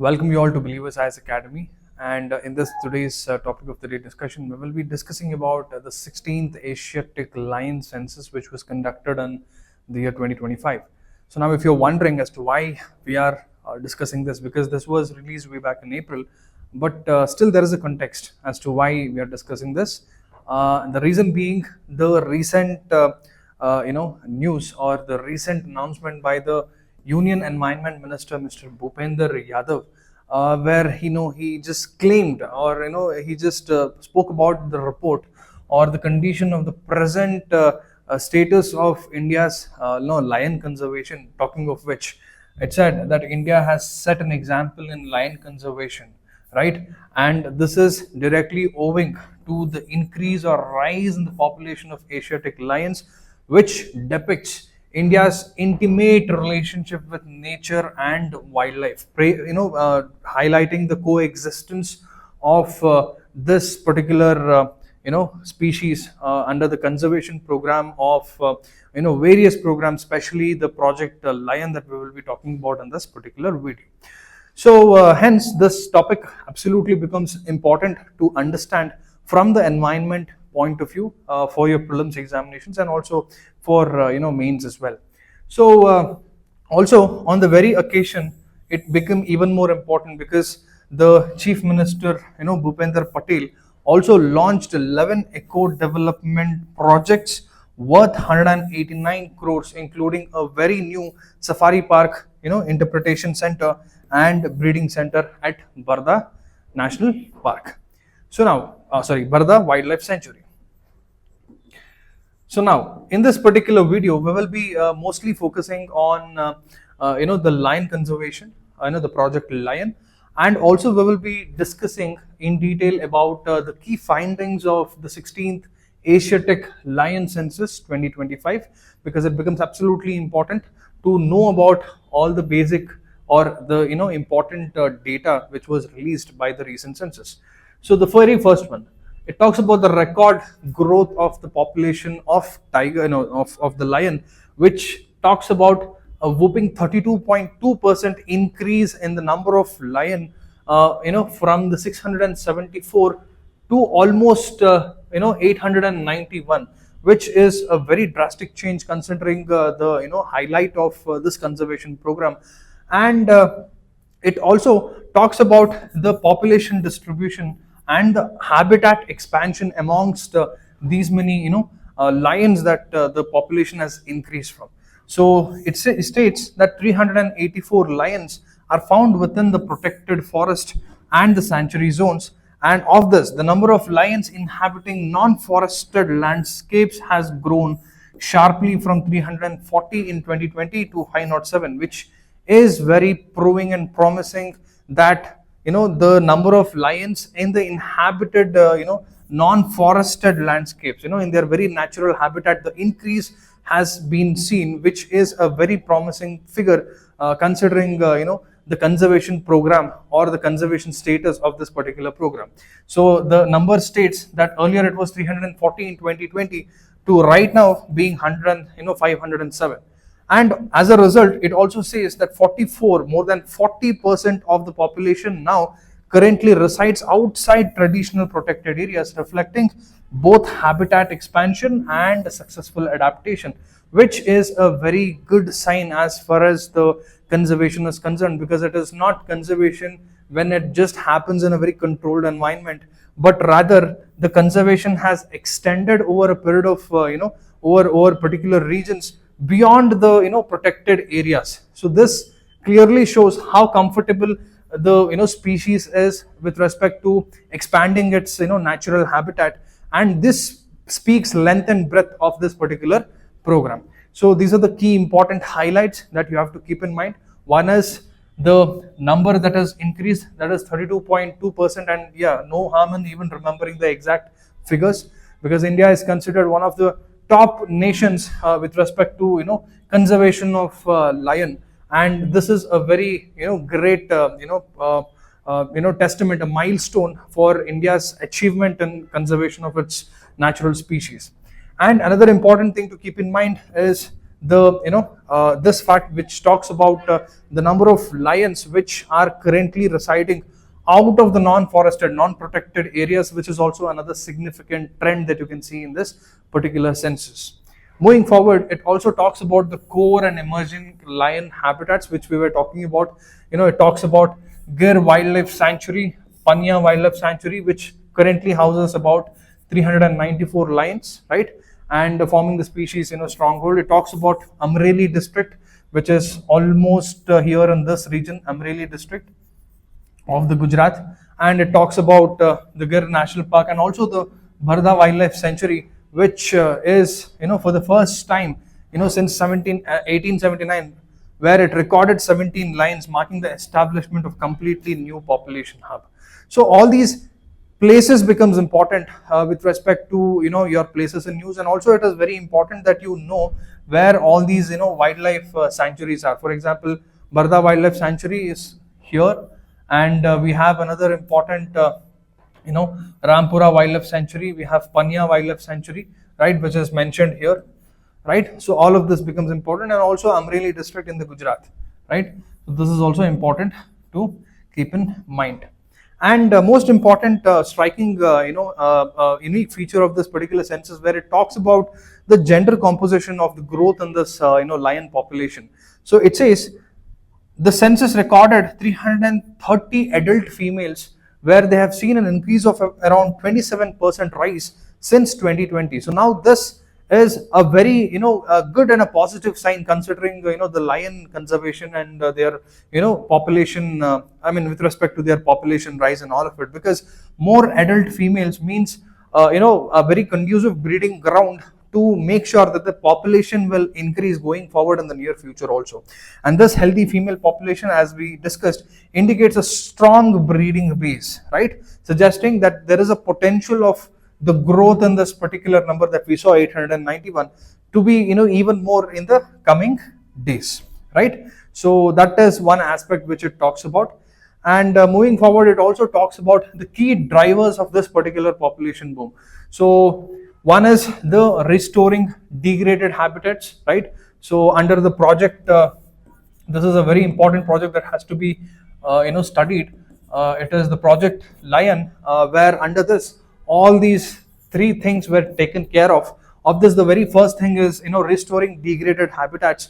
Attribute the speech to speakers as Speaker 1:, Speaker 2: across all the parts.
Speaker 1: Welcome you all to Believers IAS Academy, and in this today's topic of the day discussion, we will be discussing about the 16th Asiatic Lion Census, which was conducted in the year 2025. So now, if you're wondering as to why we are discussing this, because this was released way back in April, but still there is a context as to why we are discussing this. The reason being the recent, news or the recent announcement by the Union Environment Minister, Mr. Bhupender Yadav, where he just claimed, or he just spoke about the report or the condition of the present status of India's lion conservation. Talking of which, it said that India has set an example in lion conservation, right? And this is directly owing to the increase or rise in the population of Asiatic lions, which depicts India's intimate relationship with nature and wildlife, highlighting the coexistence of this particular species under the conservation program of various programs, especially the Project Lion that we will be talking about in this particular video. So hence this topic absolutely becomes important to understand from the environment point of view for your prelims examinations and also for mains as well. So also on the very occasion, it became even more important because the Chief Minister Bhupender Patel also launched 11 eco development projects worth 189 crores, including a very new safari park, interpretation center and breeding center at Barda National Park. So now, Barda Wildlife Sanctuary. So now, in this particular video, we will be mostly focusing on the lion conservation, the Project Lion, and also we will be discussing in detail about the key findings of the 16th Asiatic Lion Census 2025, because it becomes absolutely important to know about all the basic or the important data which was released by the recent census. So the very first one, it talks about the record growth of the population of tiger, of the lion, which talks about a whooping 32.2% increase in the number of lion, from the 674 to almost 891, which is a very drastic change considering the highlight of this conservation program. And it also talks about the population distribution and the habitat expansion amongst these many lions that the population has increased from. So it states that 384 lions are found within the protected forest and the sanctuary zones, and of this the number of lions inhabiting non-forested landscapes has grown sharply from 340 in 2020 to 507, which is very proving and promising that the number of lions in the inhabited non-forested landscapes, in their very natural habitat, the increase has been seen, which is a very promising figure considering the conservation program or the conservation status of this particular program. So the number states that earlier it was 340 in 2020 to right now being 507. And as a result, it also says that more than 40% of the population now currently resides outside traditional protected areas, reflecting both habitat expansion and successful adaptation, which is a very good sign as far as the conservation is concerned, because it is not conservation when it just happens in a very controlled environment, but rather the conservation has extended over a period of over particular regions beyond the protected areas. So this clearly shows how comfortable the species is with respect to expanding its natural habitat, and this speaks length and breadth of this particular program. So these are the key important highlights that you have to keep in mind. One is the number that has increased, that is 32.2%, and yeah, no harm in even remembering the exact figures, because India is considered one of the top nations with respect to conservation of lion, and this is a very great testament, a milestone for India's achievement in conservation of its natural species. And another important thing to keep in mind is the this fact which talks about the number of lions which are currently residing out of the non-forested, non-protected areas, which is also another significant trend that you can see in this particular census. Moving forward, it also talks about the core and emerging lion habitats, which we were talking about. It talks about Gir Wildlife Sanctuary, Panya Wildlife Sanctuary, which currently houses about 394 lions, right? And forming the species, stronghold. It talks about Amreli district, which is almost here in this region, Amreli district of the Gujarat, and it talks about the Gir National Park and also the Barda Wildlife Sanctuary, which is for the first time since 1879, where it recorded 17 lions, marking the establishment of completely new population hub. So all these places becomes important with respect to your places in news, and also it is very important that you know where all these wildlife sanctuaries are. For example, Barda Wildlife Sanctuary is here, and we have another important Rampura Wildlife Sanctuary, we have Panya Wildlife Sanctuary, right, which is mentioned here, right? So all of this becomes important, and also Amreli district in the Gujarat, right? So this is also important to keep in mind. And most important striking unique feature of this particular census, where it talks about the gender composition of the growth in this lion population. So it says the census recorded 330 adult females, where they have seen an increase of around 27% rise since 2020. So now this is a very good and a positive sign, considering the lion conservation and their population, with respect to their population rise and all of it, because more adult females means a very conducive breeding ground to make sure that the population will increase going forward in the near future also. And this healthy female population, as we discussed, indicates a strong breeding base, right? Suggesting that there is a potential of the growth in this particular number that we saw, 891, to be even more in the coming days, right? So that is one aspect which it talks about. And moving forward, it also talks about the key drivers of this particular population boom. So one is the restoring degraded habitats, right? So under the project, this is a very important project that has to be studied. It is the project Lion, where under this all these three things were taken care of. Of this, the very first thing is restoring degraded habitats,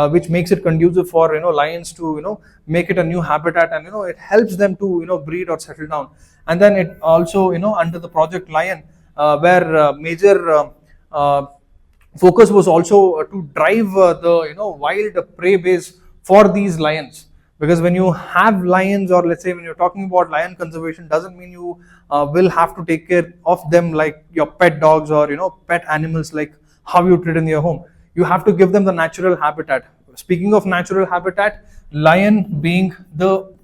Speaker 1: which makes it conducive for lions to make it a new habitat, and it helps them to breed or settle down. And then it also under the project Lion, where major focus was also to drive the wild prey base for these lions. Because when you have lions, or let's say when you're talking about lion conservation, doesn't mean you will have to take care of them like your pet dogs or pet animals, like how you treat in your home. You have to give them the natural habitat. Speaking of natural habitat, lion being the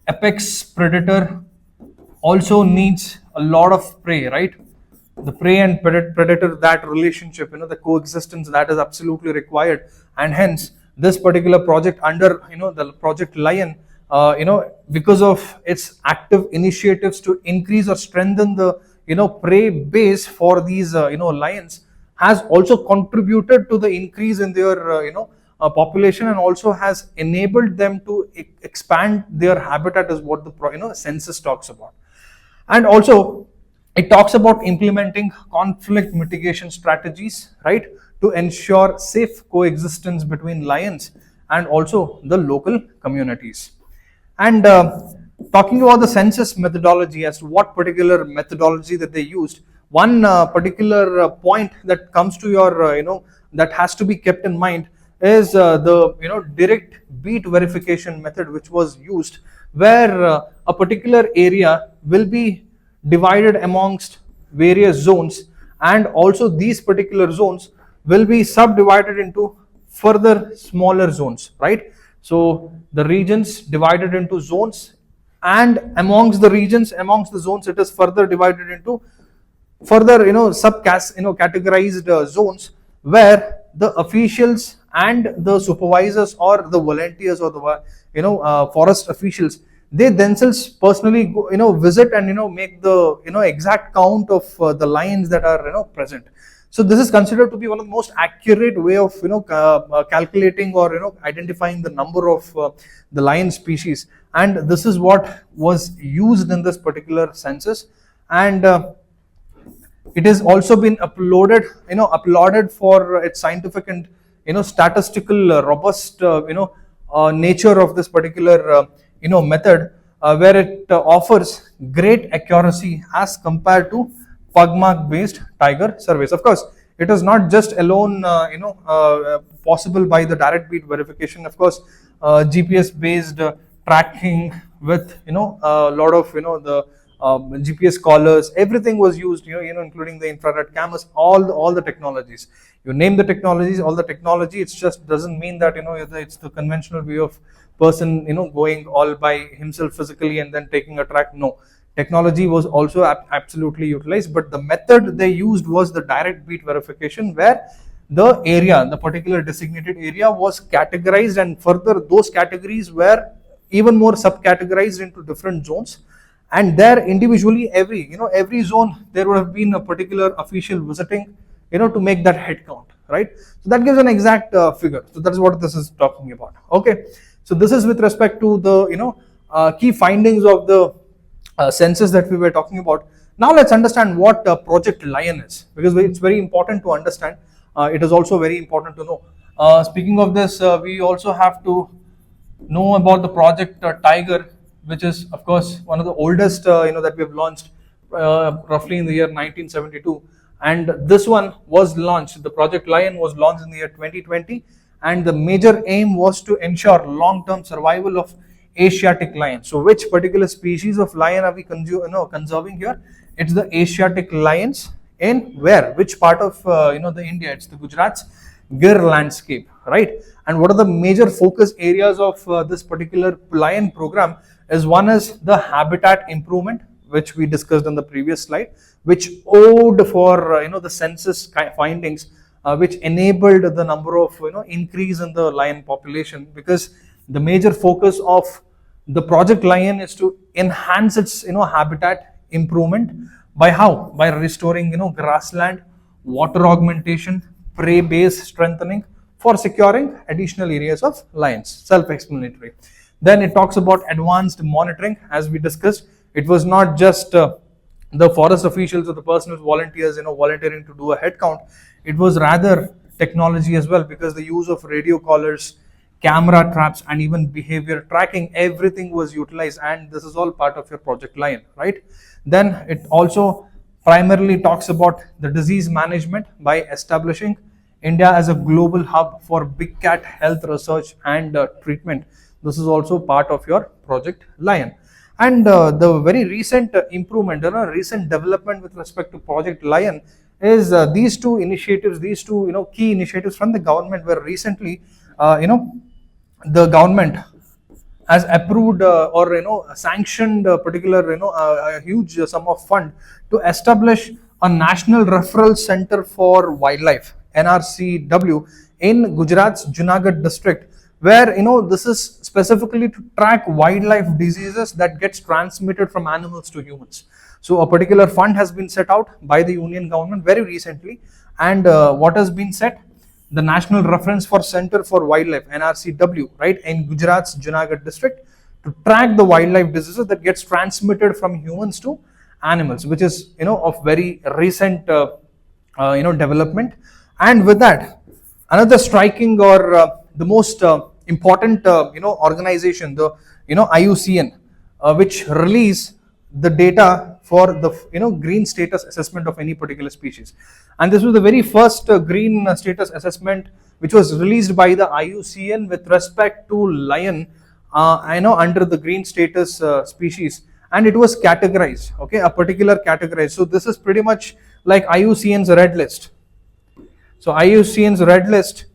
Speaker 1: apex predator also needs a lot of prey, right? The prey and predator, that relationship, the coexistence, that is absolutely required. And hence this particular project under the project Lion, because of its active initiatives to increase or strengthen the prey base for these lions, has also contributed to the increase in their population, and also has enabled them to expand their habitat, is what the census talks about. And also it talks about implementing conflict mitigation strategies, right, to ensure safe coexistence between lions and also the local communities. And talking about the census methodology, as to what particular methodology that they used, one particular point that comes to your that has to be kept in mind is the direct beat verification method, which was used, where a particular area will be divided amongst various zones, and also these particular zones will be subdivided into further smaller zones, right? So the regions divided into zones, and amongst the regions, amongst the zones, it is further divided into further categorized zones, where the officials and the supervisors or the volunteers or the forest officials, they themselves personally go, visit and make the exact count of the lions that are present. So this is considered to be one of the most accurate way of calculating or identifying the number of the lion species, and this is what was used in this particular census. And it has also been applauded for its scientific and statistical robust nature of this particular method, where it offers great accuracy as compared to pug mark based tiger surveys. Of course, it is not just alone possible by the direct beat verification. Of course, GPS based tracking with a lot of the GPS collars, everything was used, including the infrared cameras, all the technologies. You name the technologies, all the technology. It just doesn't mean that it's the conventional way of person going all by himself physically and then taking a track. No, technology was also absolutely utilized, but the method they used was the direct beat verification, where the area, the particular designated area, was categorized, and further those categories were even more subcategorized into different zones. And there individually every zone there would have been a particular official visiting to make that head count, right? So that gives an exact figure. So that's what this is talking about. Okay, so this is with respect to the key findings of the census that we were talking about. Now let's understand what Project Lion is, because it's very important to understand. It is also very important to know. Speaking of this, we also have to know about the Project Tiger, which is of course one of the oldest that we have launched roughly in the year 1972, and this one was launched, the Project Lion was launched in the year 2020, and the major aim was to ensure long-term survival of Asiatic lion. So which particular species of lion are we conserving here? It's the Asiatic lions in where? Which part of the India? It's the Gujarat's Gir landscape, right? And what are the major focus areas of this particular lion program? One is the habitat improvement, which we discussed on the previous slide, which owed for the census findings, which enabled the number of increase in the lion population, because the major focus of the Project Lion is to enhance its habitat improvement by how? By restoring grassland, water augmentation, prey base strengthening for securing additional areas of lions. Self-explanatory. Then it talks about advanced monitoring. As we discussed, it was not just the forest officials or the personal volunteers volunteering to do a head count. It was rather technology as well, because the use of radio collars, camera traps, and even behavior tracking, everything was utilized, and this is all part of your Project Lion, right? Then it also primarily talks about the disease management by establishing India as a global hub for big cat health research and treatment. This is also part of your Project Lion. And the very recent improvement, recent development with respect to Project Lion is these two initiatives, key initiatives from the government, where recently, the government has approved or sanctioned a particular a huge sum of fund to establish a national referral center for wildlife, NRCW, in Gujarat's Junagadh district, where this is specifically to track wildlife diseases that gets transmitted from animals to humans. So a particular fund has been set out by the union government very recently, and what has been set? The National Reference for Center for Wildlife, NRCW, right, in Gujarat's Junagadh district, to track the wildlife diseases that gets transmitted from humans to animals, which is of very recent development. And with that, another striking or the most important organization, the IUCN, which release the data for the green status assessment of any particular species. And this was the very first green status assessment which was released by the IUCN with respect to lion under the green status species, and it was categorized, okay, a particular categorized. So this is pretty much like IUCN's red list. So IUCN's red list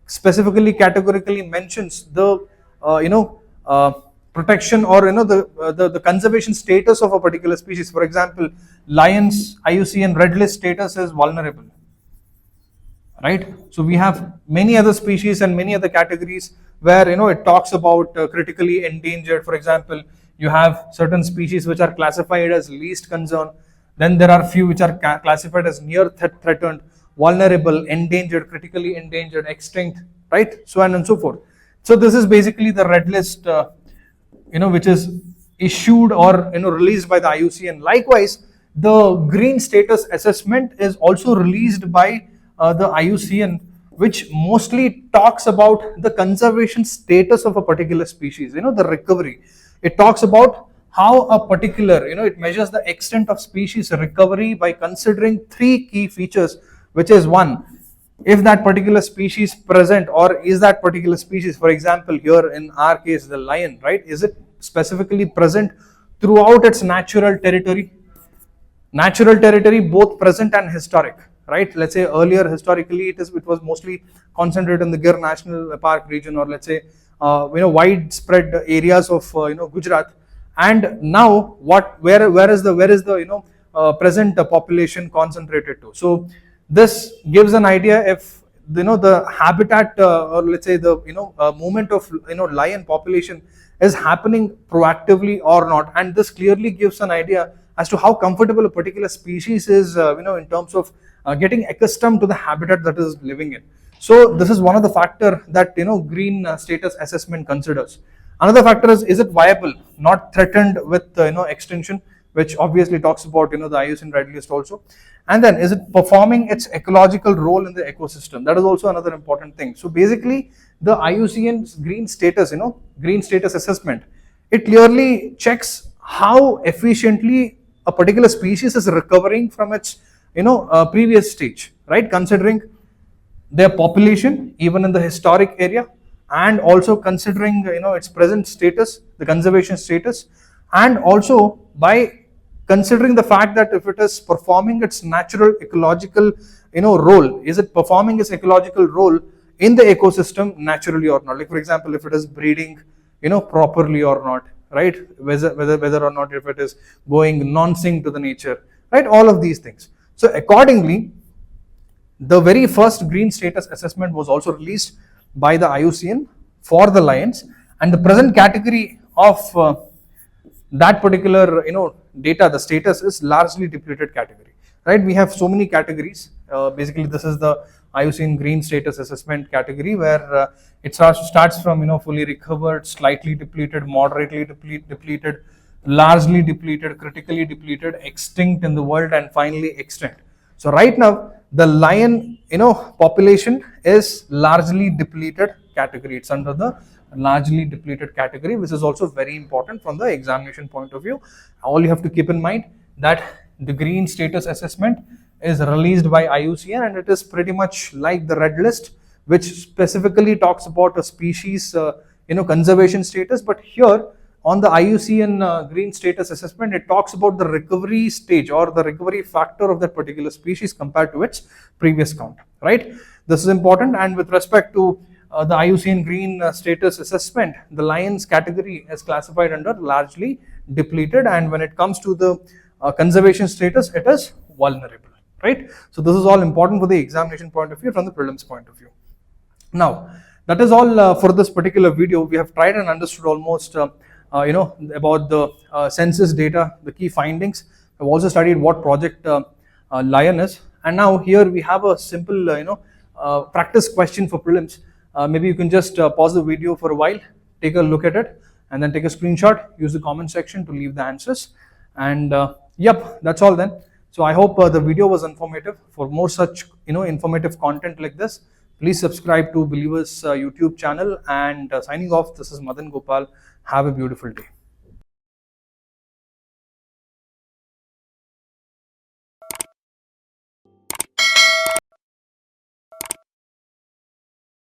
Speaker 1: specifically categorically mentions the protection or the conservation status of a particular species. For example, lions IUCN red list status is vulnerable, right? So we have many other species and many other categories where it talks about critically endangered. For example, you have certain species which are classified as least concern, then there are few which are classified as near threatened, vulnerable, endangered, critically endangered, extinct, right? So on and so forth. So this is basically the red list, which is issued or released by the IUCN. Likewise, the green status assessment is also released by the IUCN, which mostly talks about the conservation status of a particular species, the recovery. It talks about how a particular, it measures the extent of species recovery by considering three key features, which is one, if that particular species present, or is that particular species, for example, here in our case, the lion, right, is it specifically present throughout its natural territory, both present and historic, right? Let's say earlier historically it was mostly concentrated in the Gir National Park region, or let's say widespread areas of Gujarat, and now where is the present present concentrated to. So this gives an idea if the habitat or let's say the movement of lion population is happening proactively or not, and this clearly gives an idea as to how comfortable a particular species is in terms of getting accustomed to the habitat that is living in. So this is one of the factor that green status assessment considers. Another factor is it viable, not threatened with extinction, which obviously talks about the IUCN red list also. And then is it performing its ecological role in the ecosystem? That is also another important thing. So basically the IUCN's green status, green status assessment, it clearly checks how efficiently a particular species is recovering from its previous stage, right? Considering their population even in the historic area, and also considering its present status, the conservation status, and also by considering the fact that if it is performing its natural ecological role, is it performing its ecological role in the ecosystem naturally or not? Like for example, if it is breeding properly or not, right? Whether or not if it is going non-sync to the nature, right? All of these things. So accordingly, the very first green status assessment was also released by the IUCN for the lions, and the present category of that particular data, the status is largely depleted category, right? We have so many categories. Basically this is the IUCN green status assessment category, where it starts from fully recovered, slightly depleted, moderately depleted, largely depleted, critically depleted, extinct in the world, and finally extinct. So right now the lion population is largely depleted category. It's under the largely depleted category, which is also very important from the examination point of view. All you have to keep in mind that the green status assessment is released by IUCN, and it is pretty much like the red list, which specifically talks about a species conservation status. But here on the IUCN green status assessment, it talks about the recovery stage or the recovery factor of that particular species compared to its previous count, right? This is important. And with respect to the IUCN green status assessment, the lions category is classified under largely depleted, and when it comes to the conservation status, it is vulnerable, right? So this is all important for the examination point of view, from the prelims point of view. Now that is all for this particular video. We have tried and understood almost about the census data, the key findings. I've also studied what Project Lion is, and now here we have a simple practice question for prelims. Maybe you can just pause the video for a while, take a look at it, and then take a screenshot, use the comment section to leave the answers. And yep, that's all then. So I hope the video was informative. For more such informative content like this, please subscribe to Believers YouTube channel. And signing off, this is Madan Gopal. Have a beautiful day.